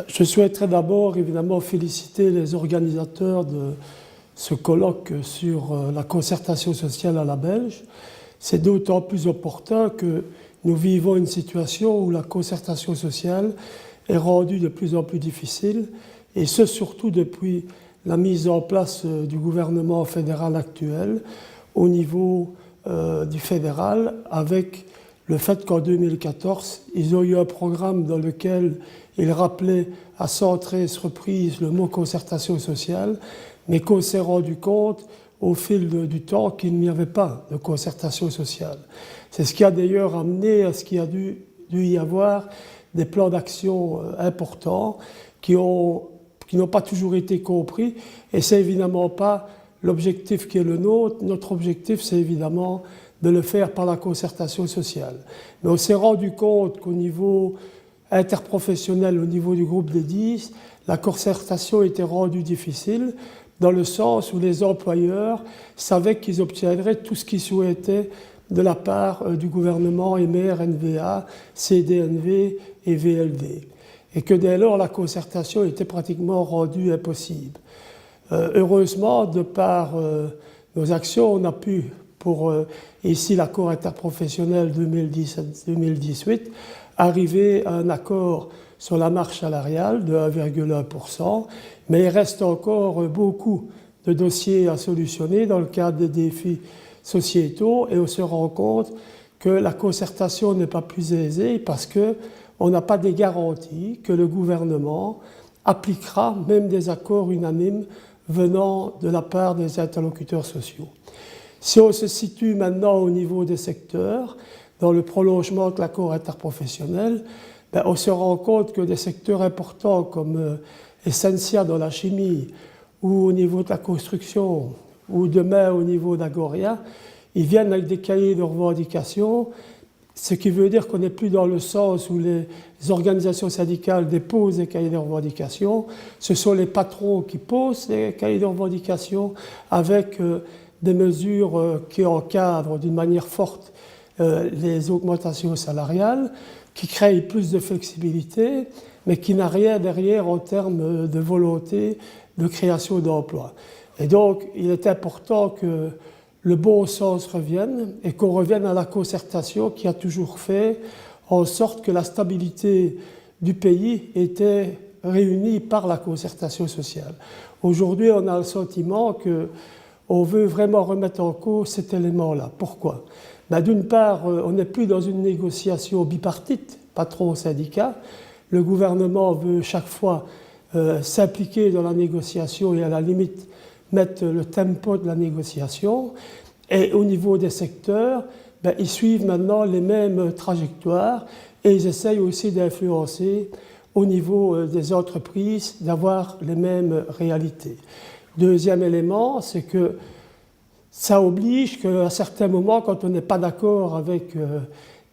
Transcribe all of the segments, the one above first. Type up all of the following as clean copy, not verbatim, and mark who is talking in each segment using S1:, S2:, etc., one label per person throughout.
S1: Je souhaiterais d'abord évidemment féliciter les organisateurs de ce colloque sur la concertation sociale à la belge. C'est d'autant plus opportun que nous vivons une situation où la concertation sociale est rendue de plus en plus difficile, et ce surtout depuis la mise en place du gouvernement fédéral actuel au niveau du fédéral, avec le fait qu'en 2014, ils ont eu un programme dans lequel ils rappelaient à 113 reprises le mot concertation sociale, mais qu'on s'est rendu compte au fil du temps qu'il n'y avait pas de concertation sociale. C'est ce qui a d'ailleurs amené à ce qu'il y a dû y avoir des plans d'action importants qui n'ont pas toujours été compris, et c'est évidemment pas l'objectif qui est le nôtre. Notre objectif, c'est évidemment de le faire par la concertation sociale. Mais on s'est rendu compte qu'au niveau interprofessionnel, au niveau du groupe des 10, la concertation était rendue difficile, dans le sens où les employeurs savaient qu'ils obtiendraient tout ce qu'ils souhaitaient de la part du gouvernement, EMER, NVA, CDNV et VLD. Et que dès lors, la concertation était pratiquement rendue impossible. Heureusement, de par nos actions, on a pu, pour ici l'accord interprofessionnel 2017-2018, arriver à un accord sur la marge salariale de 1,1%, mais il reste encore beaucoup de dossiers à solutionner dans le cadre des défis sociétaux, et on se rend compte que la concertation n'est pas plus aisée parce qu'on n'a pas des garanties que le gouvernement appliquera même des accords unanimes venant de la part des interlocuteurs sociaux. Si on se situe maintenant au niveau des secteurs, dans le prolongement de l'accord interprofessionnel, on se rend compte que des secteurs importants comme Essentia dans la chimie, ou au niveau de la construction, ou demain au niveau d'Agoria, ils viennent avec des cahiers de revendications, ce qui veut dire qu'on n'est plus dans le sens où les organisations syndicales déposent des cahiers de revendications, ce sont les patrons qui posent les cahiers de revendications avec des mesures qui encadrent d'une manière forte les augmentations salariales, qui créent plus de flexibilité, mais qui n'a rien derrière en termes de volonté de création d'emplois. Et donc, il est important que le bon sens revienne et qu'on revienne à la concertation qui a toujours fait en sorte que la stabilité du pays était réunie par la concertation sociale. Aujourd'hui, on a le sentiment qu'on veut vraiment remettre en cause cet élément-là. Pourquoi ? D'une part, on n'est plus dans une négociation bipartite, patron-syndicat. Le gouvernement veut chaque fois s'impliquer dans la négociation et à la limite mettre le tempo de la négociation. Et au niveau des secteurs, ils suivent maintenant les mêmes trajectoires et ils essayent aussi d'influencer au niveau des entreprises, d'avoir les mêmes réalités. Deuxième élément, c'est que ça oblige qu'à certains moments, quand on n'est pas d'accord avec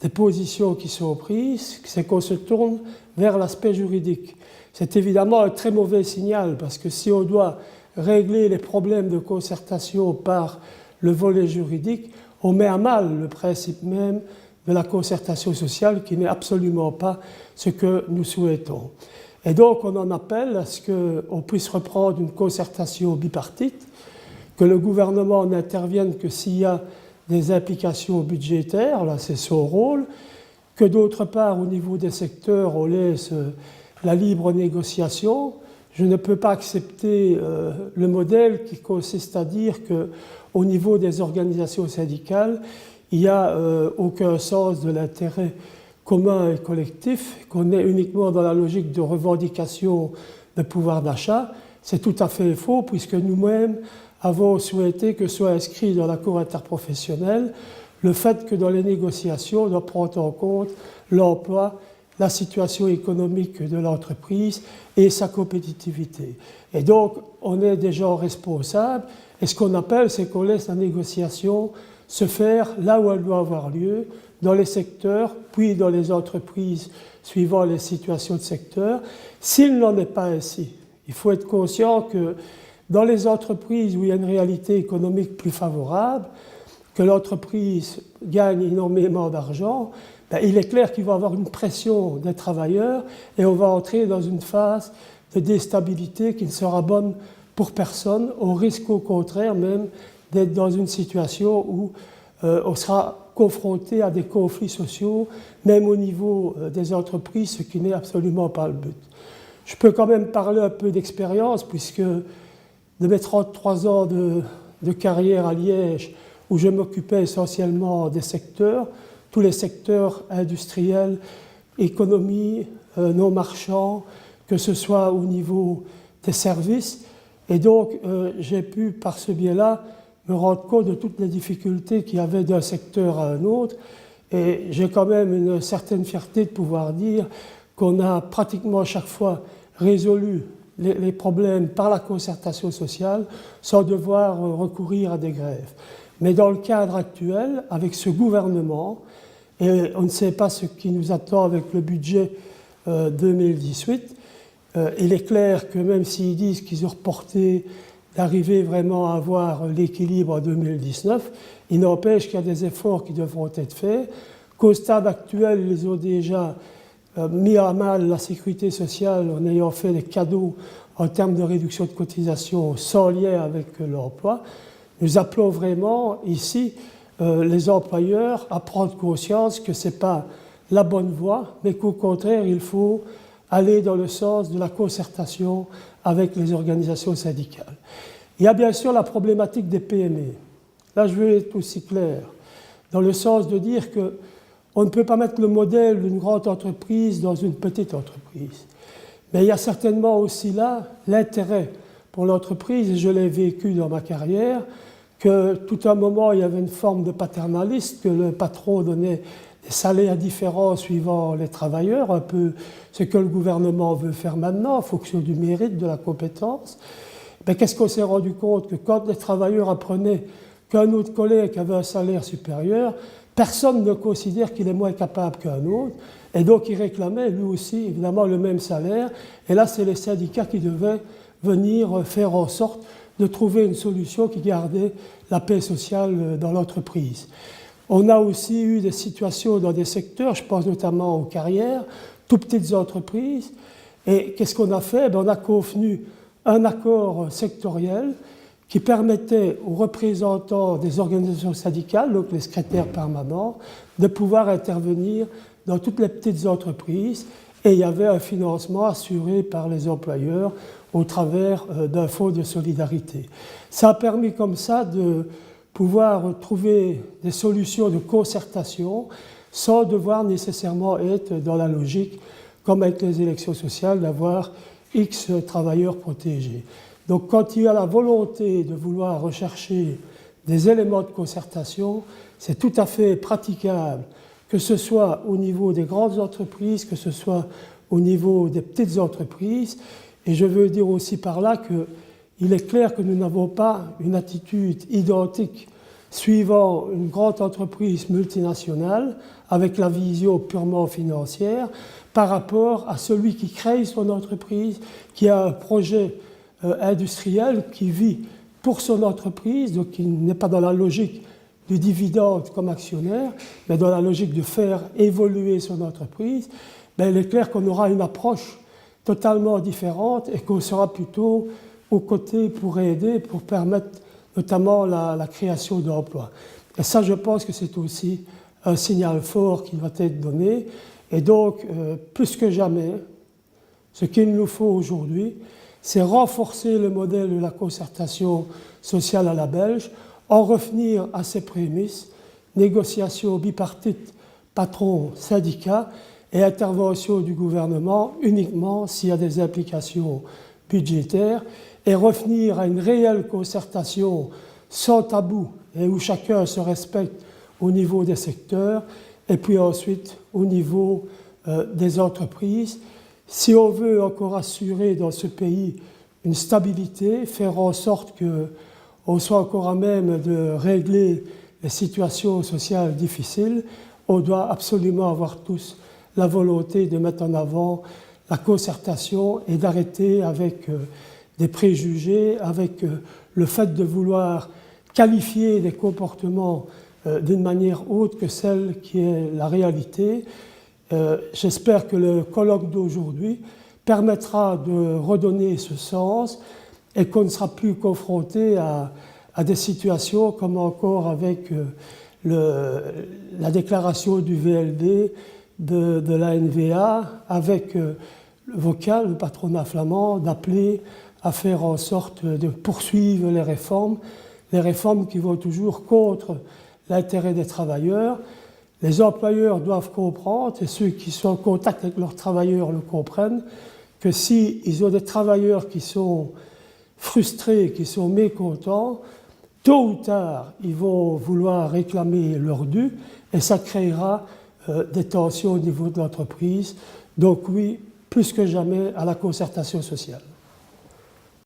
S1: des positions qui sont prises, c'est qu'on se tourne vers l'aspect juridique. C'est évidemment un très mauvais signal, parce que si on doit régler les problèmes de concertation par le volet juridique, on met à mal le principe même de la concertation sociale, qui n'est absolument pas ce que nous souhaitons. Et donc on en appelle à ce qu'on puisse reprendre une concertation bipartite, que le gouvernement n'intervienne que s'il y a des implications budgétaires, là c'est son rôle, que d'autre part au niveau des secteurs on laisse la libre négociation. Je ne peux pas accepter le modèle qui consiste à dire qu'au niveau des organisations syndicales, il n'y a aucun sens de l'intérêt commun et collectif, qu'on est uniquement dans la logique de revendication de pouvoir d'achat. C'est tout à fait faux, puisque nous-mêmes avons souhaité que soit inscrit dans l'accord interprofessionnel le fait que dans les négociations, on doit prendre en compte l'emploi, la situation économique de l'entreprise et sa compétitivité. Et donc, on est des gens responsables, et ce qu'on appelle, c'est qu'on laisse la négociation se faire là où elle doit avoir lieu, dans les secteurs, puis dans les entreprises, suivant les situations de secteur. S'il n'en est pas ainsi, il faut être conscient que dans les entreprises où il y a une réalité économique plus favorable, que l'entreprise gagne énormément d'argent, il est clair qu'il va y avoir une pression des travailleurs et on va entrer dans une phase de déstabilité qui ne sera bonne pour personne, au risque au contraire même d'être dans une situation où on sera confronté à des conflits sociaux, même au niveau des entreprises, ce qui n'est absolument pas le but. Je peux quand même parler un peu d'expérience, puisque de mes 33 ans de carrière à Liège, où je m'occupais essentiellement des secteurs, tous les secteurs industriels, économie, non marchands, que ce soit au niveau des services. Et donc, j'ai pu, par ce biais-là, me rendre compte de toutes les difficultés qu'il y avait d'un secteur à un autre. Et j'ai quand même une certaine fierté de pouvoir dire qu'on a pratiquement à chaque fois résolu les problèmes par la concertation sociale sans devoir recourir à des grèves. Mais dans le cadre actuel, avec ce gouvernement, et on ne sait pas ce qui nous attend avec le budget 2018, il est clair que même s'ils disent qu'ils ont reporté d'arriver vraiment à avoir l'équilibre en 2019, il n'empêche qu'il y a des efforts qui devront être faits, qu'au stade actuel, ils ont déjà mis à mal la sécurité sociale en ayant fait des cadeaux en termes de réduction de cotisation sans lien avec l'emploi. Nous appelons vraiment ici les employeurs à prendre conscience que ce n'est pas la bonne voie, mais qu'au contraire, il faut aller dans le sens de la concertation avec les organisations syndicales. Il y a bien sûr la problématique des PME. Là, je veux être aussi clair, dans le sens de dire qu'on ne peut pas mettre le modèle d'une grande entreprise dans une petite entreprise. Mais il y a certainement aussi là l'intérêt pour l'entreprise, et je l'ai vécu dans ma carrière, que tout un moment il y avait une forme de paternalisme, que le patron donnait des salaires différents suivant les travailleurs, un peu ce que le gouvernement veut faire maintenant en fonction du mérite, de la compétence. Mais qu'est-ce qu'on s'est rendu compte? Que quand les travailleurs apprenaient qu'un autre collègue avait un salaire supérieur, personne ne considère qu'il est moins capable qu'un autre, et donc il réclamait lui aussi évidemment le même salaire, et là c'est les syndicats qui devaient venir faire en sorte de trouver une solution qui gardait la paix sociale dans l'entreprise. On a aussi eu des situations dans des secteurs, je pense notamment aux carrières, tout petites entreprises, et qu'est-ce qu'on a fait? On a convenu un accord sectoriel qui permettait aux représentants des organisations syndicales, donc les secrétaires permanents, de pouvoir intervenir dans toutes les petites entreprises, et il y avait un financement assuré par les employeurs au travers d'un fonds de solidarité. Ça a permis comme ça de pouvoir trouver des solutions de concertation sans devoir nécessairement être dans la logique, comme avec les élections sociales, d'avoir X travailleurs protégés. Donc quand il y a la volonté de vouloir rechercher des éléments de concertation, c'est tout à fait praticable, que ce soit au niveau des grandes entreprises, que ce soit au niveau des petites entreprises. Et je veux dire aussi par là qu'il est clair que nous n'avons pas une attitude identique suivant une grande entreprise multinationale avec la vision purement financière par rapport à celui qui crée son entreprise, qui a un projet industriel, qui vit pour son entreprise, donc qui n'est pas dans la logique du dividende comme actionnaire, mais dans la logique de faire évoluer son entreprise. Ben, il est clair qu'on aura une approche totalement différente et qu'on sera plutôt aux côtés pour aider, pour permettre notamment la création d'emplois. Et ça, je pense que c'est aussi un signal fort qui doit être donné. Et donc, plus que jamais, ce qu'il nous faut aujourd'hui, c'est renforcer le modèle de la concertation sociale à la belge, en revenir à ses prémices, négociations bipartites patron-syndicat et intervention du gouvernement uniquement s'il y a des implications budgétaires, et revenir à une réelle concertation sans tabou et où chacun se respecte au niveau des secteurs et puis ensuite au niveau des entreprises. Si on veut encore assurer dans ce pays une stabilité, faire en sorte qu'on soit encore à même de régler les situations sociales difficiles, on doit absolument avoir tous la volonté de mettre en avant la concertation et d'arrêter avec des préjugés, avec le fait de vouloir qualifier des comportements d'une manière autre que celle qui est la réalité. J'espère que le colloque d'aujourd'hui permettra de redonner ce sens et qu'on ne sera plus confronté à des situations comme encore avec la déclaration du VLD, de la NVA, avec le vocal, le patronat flamand, d'appeler à faire en sorte de poursuivre les réformes qui vont toujours contre l'intérêt des travailleurs. Les employeurs doivent comprendre, et ceux qui sont en contact avec leurs travailleurs le comprennent, que s'ils ont des travailleurs qui sont frustrés, qui sont mécontents, tôt ou tard, ils vont vouloir réclamer leur dû et ça créera des tensions au niveau de l'entreprise. Donc oui, plus que jamais à la concertation sociale.